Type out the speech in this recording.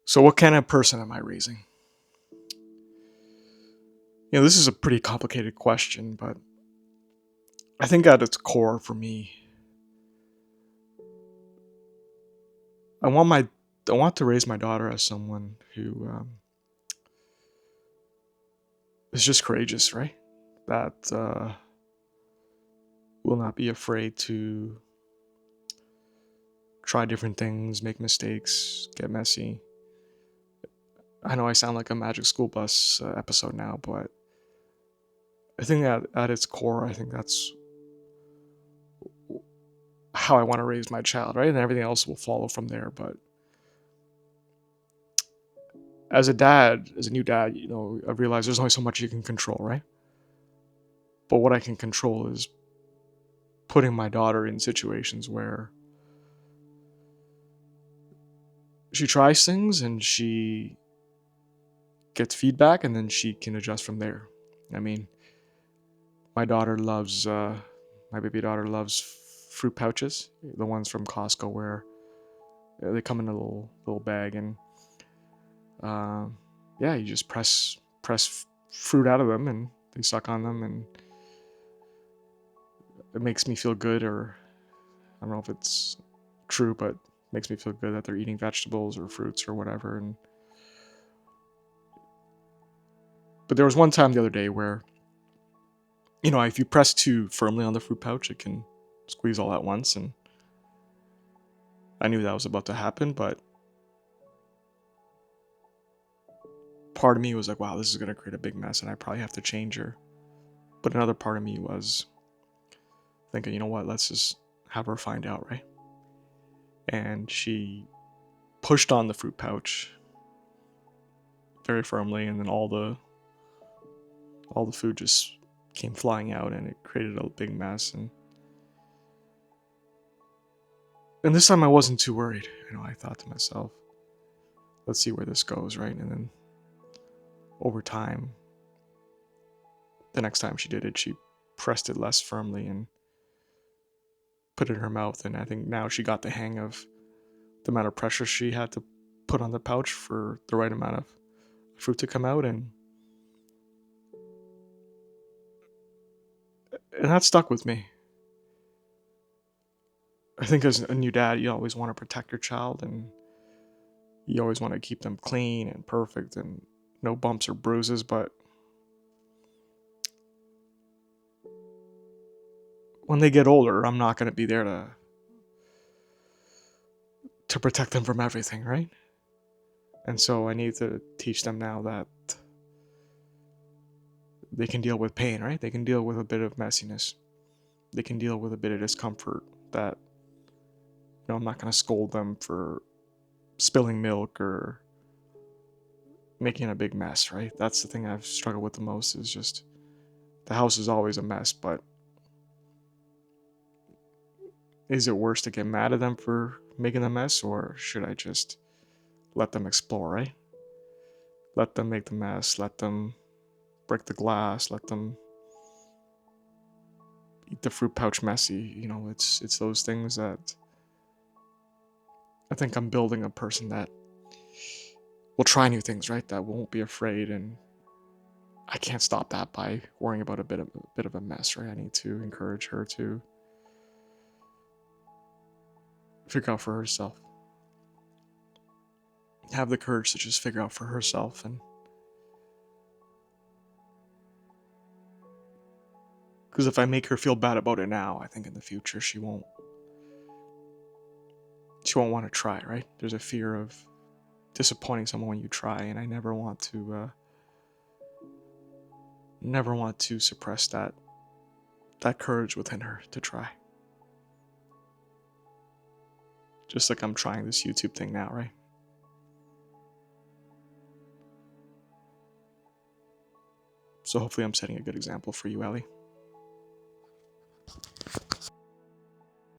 So what kind of person am I raising? This is a pretty complicated question, but I think at its core for me, I want my I want to raise my daughter as someone who is just courageous, right? That will not be afraid to try different things, make mistakes, get messy. I know I sound like a Magic School Bus episode now, but I think that at its core, I think that's how I want to raise my child, right? And everything else will follow from there. But as a dad, as a new dad, I realize there's only so much you can control, right? But what I can control is putting my daughter in situations where she tries things and she gets feedback and then she can adjust from there. I mean, my baby daughter loves fruit pouches, the ones from Costco where they come in a little bag, and yeah, you just press fruit out of them and they suck on them, and it makes me feel good. Or I don't know if it's true, but it makes me feel good that they're eating vegetables or fruits or whatever. But there was one time the other day where, if you press too firmly on the fruit pouch, it can squeeze all at once, and I knew that was about to happen, but part of me was like, wow, this is going to create a big mess and I probably have to change her. But another part of me was thinking, you know what, let's just have her find out, right? And she pushed on the fruit pouch very firmly, and then all the food just came flying out, and it created a big mess. And this time I wasn't too worried. I thought to myself, let's see where this goes, right? And then over time, the next time she did it, she pressed it less firmly and put it in her mouth. And I think now she got the hang of the amount of pressure she had to put on the pouch for the right amount of fruit to come out. And that stuck with me. I think as a new dad, you always want to protect your child, and you always want to keep them clean and perfect and no bumps or bruises. But when they get older, I'm not going to be there to protect them from everything, right? And so I need to teach them now that they can deal with pain, right? They can deal with a bit of messiness. They can deal with a bit of discomfort. That I'm not going to scold them for spilling milk or making a big mess, right? That's the thing I've struggled with the most, is just the house is always a mess. But is it worse to get mad at them for making a mess, or should I just let them explore, right? Let them make the mess, let them break the glass, let them eat the fruit pouch messy. It's those things that I think I'm building a person that will try new things, right? That won't be afraid, and I can't stop that by worrying about a bit of a mess, right? I need to encourage her to figure out for herself. Have the courage to just figure out for herself. And because if I make her feel bad about it now, I think in the future she won't want to try, right? There's a fear of disappointing someone when you try, and I never want to suppress that courage within her to try. Just like I'm trying this YouTube thing now, right? So hopefully I'm setting a good example for you, Ellie.